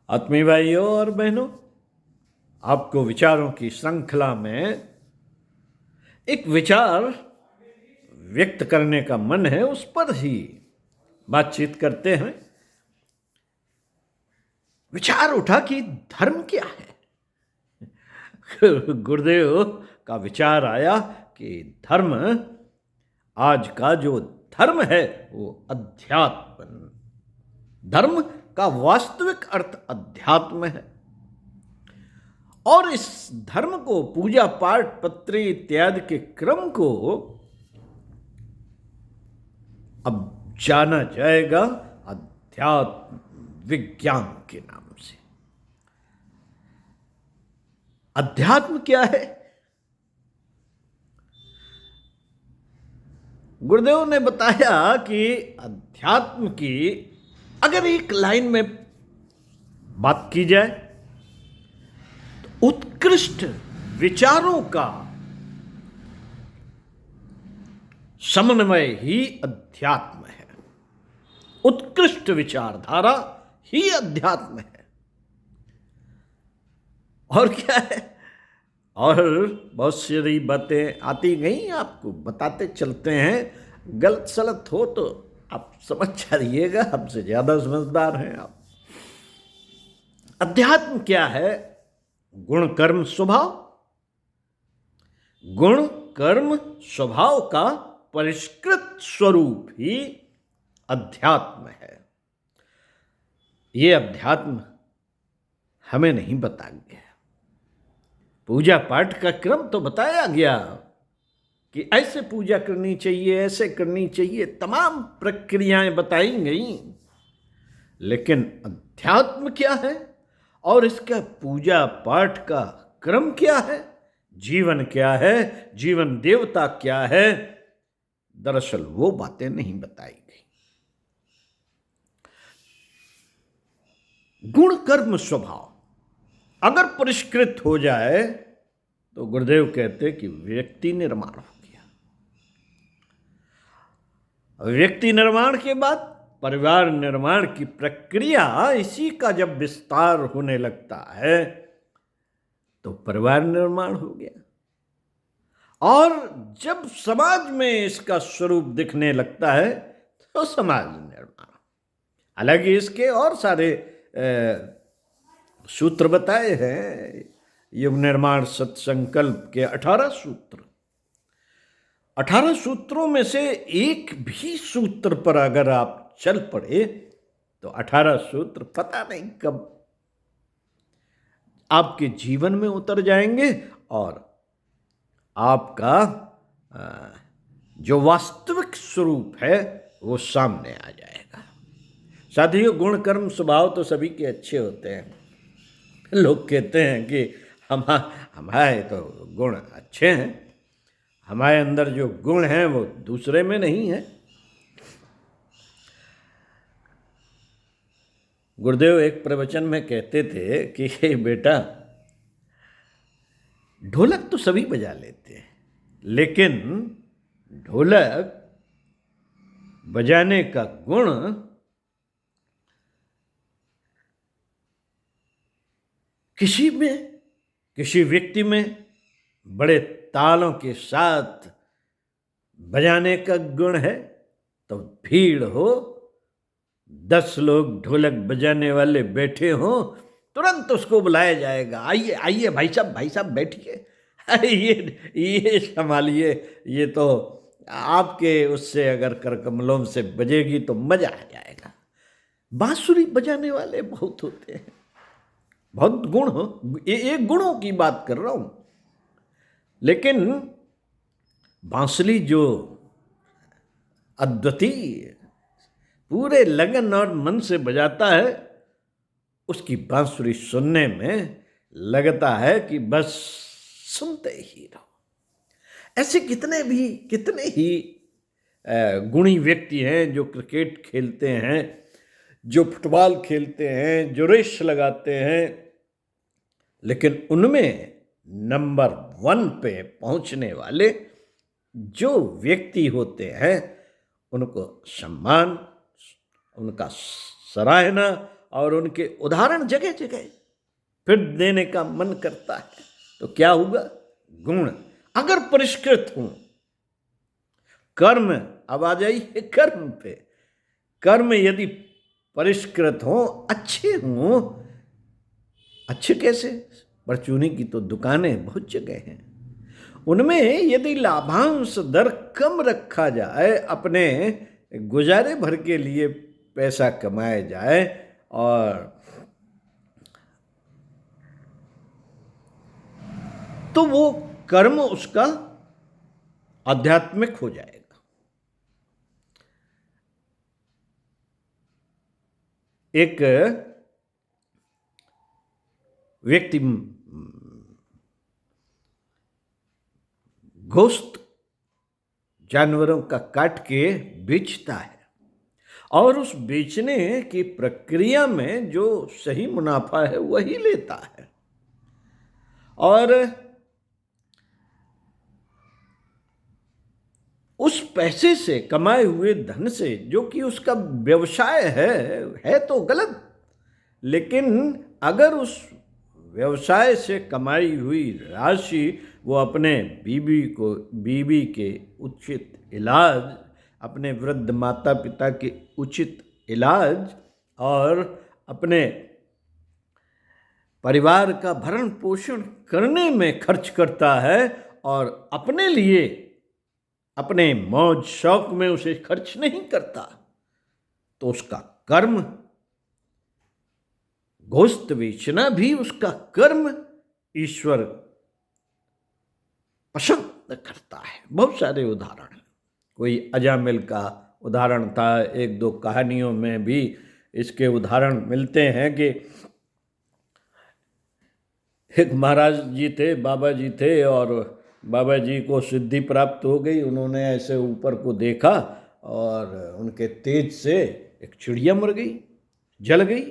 आत्मीय भाइयों और बहनों, आपको विचारों की श्रृंखला में एक विचार व्यक्त करने का मन है, उस पर ही बातचीत करते हैं। विचार उठा कि धर्म क्या है। गुरुदेव का विचार आया कि धर्म, आज का जो धर्म है वो अध्यात्म, धर्म का वास्तविक अर्थ अध्यात्म है। और इस धर्म को, पूजा पाठ पत्री इत्यादि के क्रम को अब जाना जाएगा अध्यात्म विज्ञान के नाम से। अध्यात्म क्या है? गुरुदेव ने बताया कि अध्यात्म की अगर एक लाइन में बात की जाए तो उत्कृष्ट विचारों का समन्वय ही अध्यात्म है। उत्कृष्ट विचारधारा ही अध्यात्म है। और क्या है? और बहुत सारी बातें आती गई, आपको बताते चलते हैं। गलत सलत हो तो आप समझ जाइएगा, हमसे ज्यादा समझदार हैं आप। अध्यात्म क्या है? गुण कर्म स्वभाव, गुण कर्म स्वभाव का परिष्कृत स्वरूप ही अध्यात्म है। ये अध्यात्म हमें नहीं बताया गया। पूजा पाठ का क्रम तो बताया गया कि ऐसे पूजा करनी चाहिए, ऐसे करनी चाहिए, तमाम प्रक्रियाएं बताई गई। लेकिन अध्यात्म क्या है और इसका पूजा पाठ का क्रम क्या है, जीवन क्या है, जीवन देवता क्या है, दरअसल वो बातें नहीं बताई गई। गुण कर्म स्वभाव अगर परिष्कृत हो जाए तो गुरुदेव कहते कि व्यक्ति निर्माण हो गया। व्यक्ति निर्माण के बाद परिवार निर्माण की प्रक्रिया, इसी का जब विस्तार होने लगता है तो परिवार निर्माण हो गया। और जब समाज में इसका स्वरूप दिखने लगता है तो समाज निर्माण। हालांकि इसके और सारे सूत्र बताए हैं। युग निर्माण सत्संकल्प के 18 सूत्र, 18 सूत्रों में से एक भी सूत्र पर अगर आप चल पड़े तो 18 सूत्र पता नहीं कब आपके जीवन में उतर जाएंगे और आपका जो वास्तविक स्वरूप है वो सामने आ जाएगा। साथियों, गुण कर्म स्वभाव तो सभी के अच्छे होते हैं। लोग कहते हैं कि हमारे तो गुण अच्छे हैं, हमारे अंदर जो गुण हैं वो दूसरे में नहीं है। गुरुदेव एक प्रवचन में कहते थे कि बेटा, ढोलक तो सभी बजा लेते हैं, लेकिन ढोलक बजाने का गुण किसी व्यक्ति में बड़े तालों के साथ बजाने का गुण है तो भीड़ हो, 10 लोग ढोलक बजाने वाले बैठे हो, तुरंत उसको बुलाया जाएगा, आइए आइए भाई साहब बैठिए, अरे ये संभालिए, ये तो आपके उससे अगर करकमलों से बजेगी तो मजा आ जाएगा। बांसुरी बजाने वाले बहुत होते हैं, बहुत गुण हो, एक गुणों की बात कर रहा हूं। लेकिन बांसुरी जो अद्वितीय पूरे लगन और मन से बजाता है, उसकी बांसुरी सुनने में लगता है कि बस सुनते ही रहो। ऐसे कितने ही गुणी व्यक्ति हैं जो क्रिकेट खेलते हैं, जो फुटबॉल खेलते हैं, जो रेस लगाते हैं, लेकिन उनमें नंबर 1 पे पहुंचने वाले जो व्यक्ति होते हैं, उनको सम्मान, उनका सराहना और उनके उदाहरण जगह जगह फिर देने का मन करता है, तो क्या होगा? गुण अगर परिष्कृत हों, कर्म, अब आ जाइए कर्म पे, कर्म यदि परिष्कृत हों, अच्छे हों, अच्छे कैसे? परचूनी की तो दुकानें बहुत जगह हैं, उनमें यदि लाभांश दर कम रखा जाए, अपने गुजारे भर के लिए पैसा कमाया जाए, और तो वो कर्म उसका आध्यात्मिक हो जाएगा। एक व्यक्ति गोश्त जानवरों का काट के बेचता है, और उस बेचने की प्रक्रिया में जो सही मुनाफा है वही लेता है, और उस पैसे से, कमाए हुए धन से, जो कि उसका व्यवसाय है तो गलत, लेकिन अगर उस व्यवसाय से कमाई हुई राशि वो अपने बीवी के उचित इलाज, अपने वृद्ध माता पिता के उचित इलाज और अपने परिवार का भरण पोषण करने में खर्च करता है, और अपने लिए, अपने मौज शौक में उसे खर्च नहीं करता, तो उसका कर्म, गोश्त बेचना भी उसका कर्म ईश्वर पसंद करता है। बहुत सारे उदाहरण हैं, कोई अजामिल का उदाहरण था, एक दो कहानियों में भी इसके उदाहरण मिलते हैं कि एक महाराज जी थे, बाबा जी थे, और बाबा जी को सिद्धि प्राप्त हो गई। उन्होंने ऐसे ऊपर को देखा और उनके तेज से एक चिड़िया मर गई, जल गई,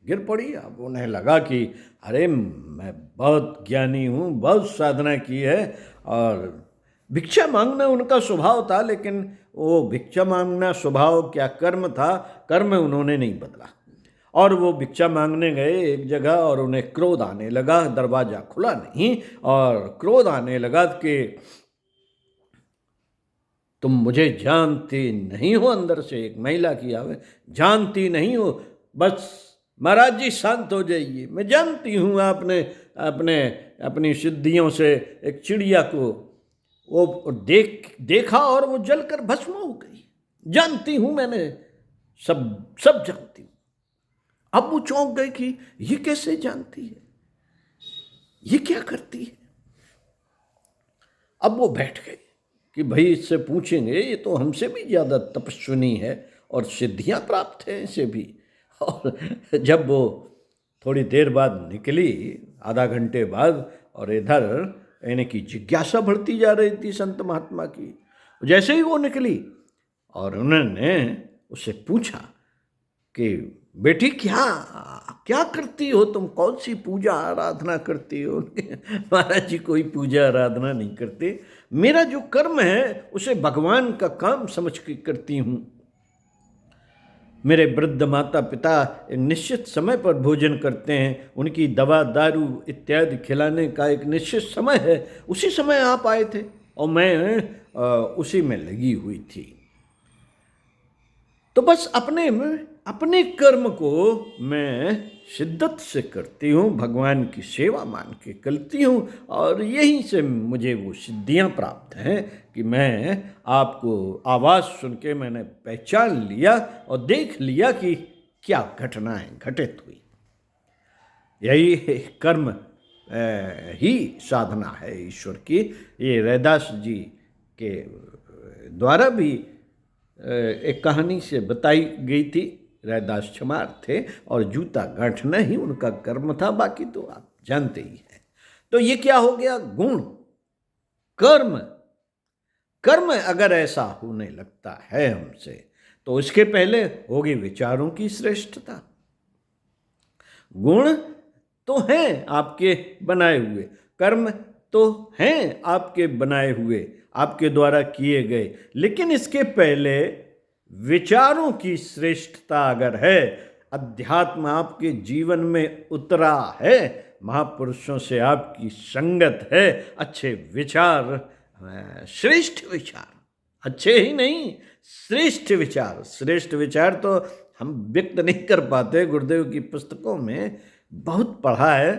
गिर पड़ी। अब उन्हें लगा कि अरे मैं बहुत ज्ञानी हूँ, बहुत साधना की है, और भिक्षा मांगना उनका स्वभाव था, लेकिन वो भिक्षा मांगना स्वभाव क्या कर्म था, कर्म उन्होंने नहीं बदला। और वो भिक्षा मांगने गए एक जगह, और उन्हें क्रोध आने लगा, दरवाजा खुला नहीं, और क्रोध आने लगा कि तुम मुझे जानती नहीं हो, अंदर से एक महिला की आवाज़, जानती नहीं हो, बस महाराज जी शांत हो जाइए, मैं जानती हूँ आपने अपनी सिद्धियों से एक चिड़िया को वो देखा और वो जलकर भस्म हो गई, जानती हूँ, मैंने सब जानती हूँ। अब वो चौंक गए कि ये कैसे जानती है, ये क्या करती है। अब वो बैठ गए कि भाई इससे पूछेंगे, ये तो हमसे भी ज़्यादा तपस्विनी है और सिद्धियां प्राप्त हैं इसे भी। और जब वो थोड़ी देर बाद निकली, आधा घंटे बाद, और इधर यानी कि जिज्ञासा बढ़ती जा रही थी संत महात्मा की, जैसे ही वो निकली और उन्होंने उससे पूछा कि बेटी क्या करती हो तुम, कौन सी पूजा आराधना करती हो? महाराज जी कोई पूजा आराधना नहीं करते, मेरा जो कर्म है उसे भगवान का काम समझ के करती हूँ। मेरे वृद्ध माता पिता एक निश्चित समय पर भोजन करते हैं, उनकी दवा दारू इत्यादि खिलाने का एक निश्चित समय है, उसी समय आप आए थे और मैं उसी में लगी हुई थी। तो बस अपने कर्म को मैं शिद्दत से करती हूँ, भगवान की सेवा मान के करती हूँ, और यहीं से मुझे वो सिद्धियाँ प्राप्त हैं कि मैं आपको आवाज़ सुन के मैंने पहचान लिया और देख लिया कि क्या घटनाएं घटित हुई। यही कर्म ही साधना है ईश्वर की। ये रैदास जी के द्वारा भी एक कहानी से बताई गई थी। रैदास छमार थे और जूता गांठना ही उनका कर्म था, बाकी तो आप जानते ही हैं। तो ये क्या हो गया? गुण, कर्म अगर ऐसा होने लगता है हमसे, तो इसके पहले होगी विचारों की श्रेष्ठता। गुण तो हैं आपके बनाए हुए, कर्म तो हैं आपके बनाए हुए, आपके द्वारा किए गए, लेकिन इसके पहले विचारों की श्रेष्ठता अगर है, अध्यात्म आपके जीवन में उतरा है, महापुरुषों से आपकी संगत है, अच्छे विचार, श्रेष्ठ विचार, अच्छे ही नहीं श्रेष्ठ विचार, श्रेष्ठ विचार तो हम व्यक्त नहीं कर पाते, गुरुदेव की पुस्तकों में बहुत पढ़ा है,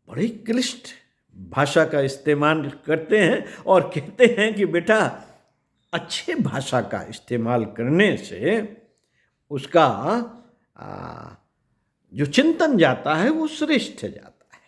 बड़ी क्लिष्ट भाषा का इस्तेमाल करते हैं और कहते हैं कि बेटा अच्छे भाषा का इस्तेमाल करने से उसका जो चिंतन जाता है वो श्रेष्ठ जाता है,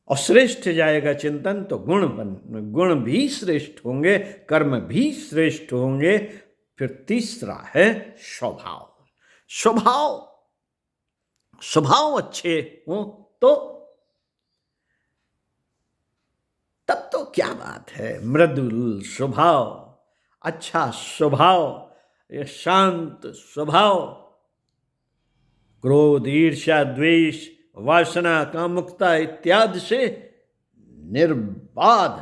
और श्रेष्ठ जाएगा चिंतन तो गुण भी श्रेष्ठ होंगे, कर्म भी श्रेष्ठ होंगे। फिर तीसरा है स्वभाव। स्वभाव अच्छे हो तो तब तो क्या बात है, मृदुल स्वभाव, अच्छा स्वभाव, शांत स्वभाव, क्रोध, ईर्ष्या, द्वेष, वासना, कामुकता इत्यादि से निर्बाध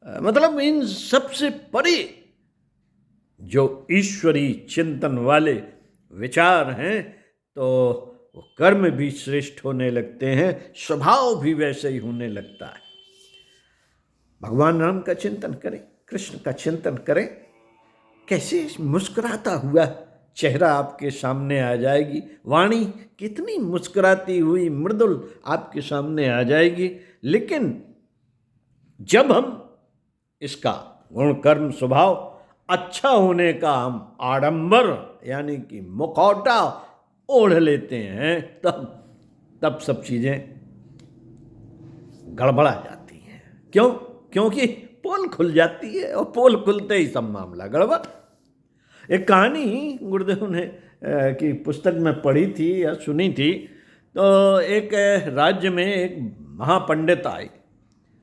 मतलब इन सबसे परे जो ईश्वरी चिंतन वाले विचार हैं, तो वो कर्म भी श्रेष्ठ होने लगते हैं, स्वभाव भी वैसे ही होने लगता है। भगवान राम का चिंतन करें, कृष्ण का चिंतन करें, कैसे मुस्कुराता हुआ चेहरा आपके सामने आ जाएगी, वाणी कितनी मुस्कुराती हुई मृदुल आपके सामने आ जाएगी। लेकिन जब हम इसका गुण कर्म स्वभाव अच्छा होने का हम आडंबर यानी कि मुखौटा ओढ़ लेते हैं, तब सब चीजें गड़बड़ा जाती हैं। क्यों? क्योंकि पोल खुल जाती है, और पोल खुलते ही सब मामला गड़बड़। एक कहानी गुरुदेव ने की पुस्तक में पढ़ी थी या सुनी थी, तो एक राज्य में एक महापंडित आए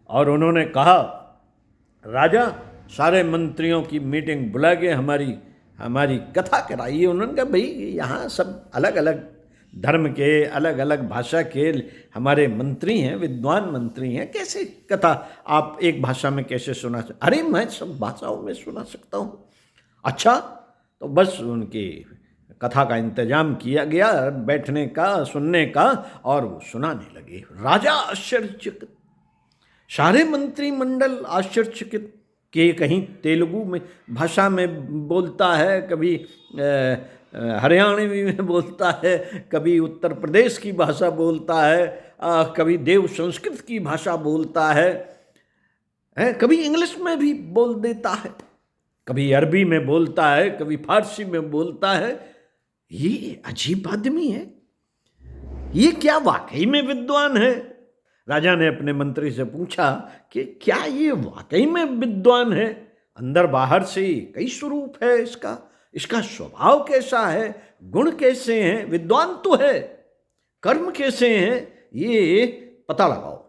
और उन्होंने कहा, राजा सारे मंत्रियों की मीटिंग बुला के हमारी कथा कराइए। उन्होंने कहा, भाई यहाँ सब अलग अलग धर्म के, अलग अलग भाषा के हमारे मंत्री हैं, विद्वान मंत्री हैं, कैसे कथा आप एक भाषा में कैसे सुना सकते? अरे मैं सब भाषाओं में सुना सकता हूँ। अच्छा, तो बस उनकी कथा का इंतजाम किया गया, बैठने का, सुनने का, और वो सुनाने लगे। राजा आश्चर्यचकित, सारे मंत्रिमंडल आश्चर्यचकित कि कहीं तेलुगु में भाषा में बोलता है, कभी हरियाणवी में बोलता है, कभी उत्तर प्रदेश की भाषा बोलता है, कभी देव संस्कृत की भाषा बोलता है, कभी इंग्लिश में भी बोल देता है, कभी अरबी में बोलता है, कभी फारसी में बोलता है। ये अजीब आदमी है, ये क्या वाकई में विद्वान है? राजा ने अपने मंत्री से पूछा कि क्या ये वाकई में विद्वान है? अंदर बाहर से कई स्वरूप है इसका स्वभाव कैसा है, गुण कैसे हैं, विद्वान तो है, कर्म कैसे हैं, ये पता लगाओ।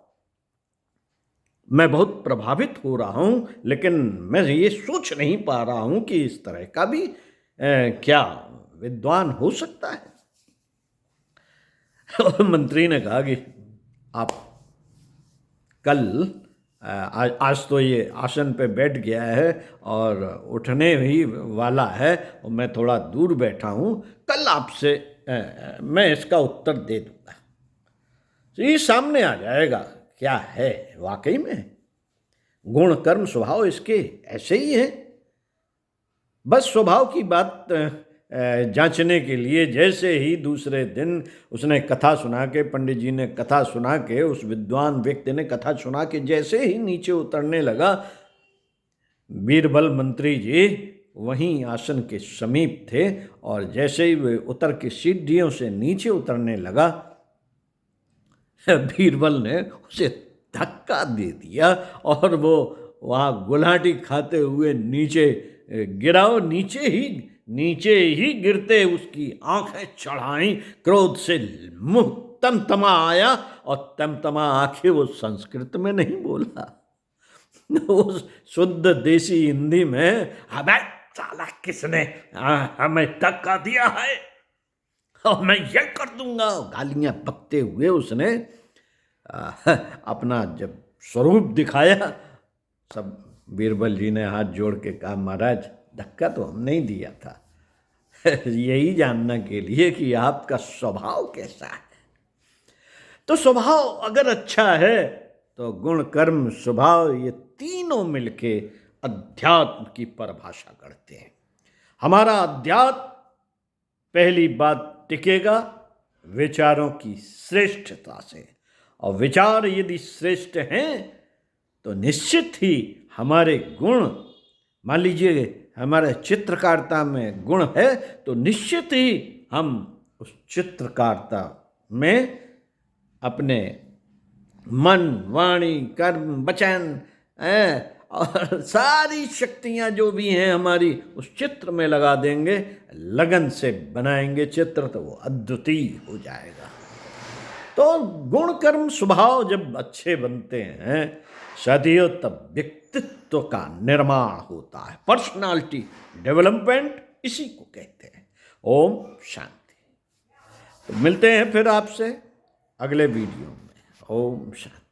मैं बहुत प्रभावित हो रहा हूं, लेकिन मैं ये सोच नहीं पा रहा हूं कि इस तरह का भी क्या विद्वान हो सकता है। और मंत्री ने कहा कि आप कल आज तो ये आसन पे बैठ गया है और उठने ही वाला है, और मैं थोड़ा दूर बैठा हूँ, कल आपसे मैं इसका उत्तर दे दूंगा, तो ये सामने आ जाएगा क्या है वाकई में। गुण कर्म स्वभाव इसके ऐसे ही हैं। बस स्वभाव की बात जांचने के लिए जैसे ही दूसरे दिन उसने कथा सुना के, पंडित जी ने कथा सुना के, उस विद्वान व्यक्ति ने कथा सुना के जैसे ही नीचे उतरने लगा, बीरबल मंत्री जी वहीं आसन के समीप थे, और जैसे ही वे उतर के सीढ़ियों से नीचे उतरने लगा, बीरबल ने उसे धक्का दे दिया और वो वहाँ गुलाटी खाते हुए नीचे गिरा। और नीचे ही गिरते उसकी आंखें चढ़ाई, क्रोध से मुंह तमतमा आया, और तमतमा आंखें वो संस्कृत में नहीं बोला, वो शुद्ध देसी हिंदी में, अबे साला किसने हमें धक्का दिया है और मैं ये कर दूंगा, गालियां बकते हुए उसने अपना जब स्वरूप दिखाया। सब बीरबल जी ने हाथ जोड़ के कहा, महाराज धक्का तो हमने ही दिया था यही जानने के लिए कि आपका स्वभाव कैसा है। तो स्वभाव अगर अच्छा है तो गुण कर्म स्वभाव ये तीनों मिलके अध्यात्म की परिभाषा करते हैं। हमारा अध्यात्म पहली बात टिकेगा विचारों की श्रेष्ठता से, और विचार यदि श्रेष्ठ हैं तो निश्चित ही हमारे गुण, मान लीजिए हमारे चित्रकारिता में गुण है तो निश्चित ही हम उस चित्रकारिता में अपने मन वाणी कर्म वचन और सारी शक्तियां जो भी हैं हमारी उस चित्र में लगा देंगे, लगन से बनाएंगे चित्र तो वो अद्वितीय हो जाएगा। तो गुण कर्म स्वभाव जब अच्छे बनते हैं साथियों तब व्यक्तित्व का निर्माण होता है। पर्सनालिटी डेवलपमेंट इसी को कहते हैं। ओम शांति। तो मिलते हैं फिर आपसे अगले वीडियो में। ओम शांति।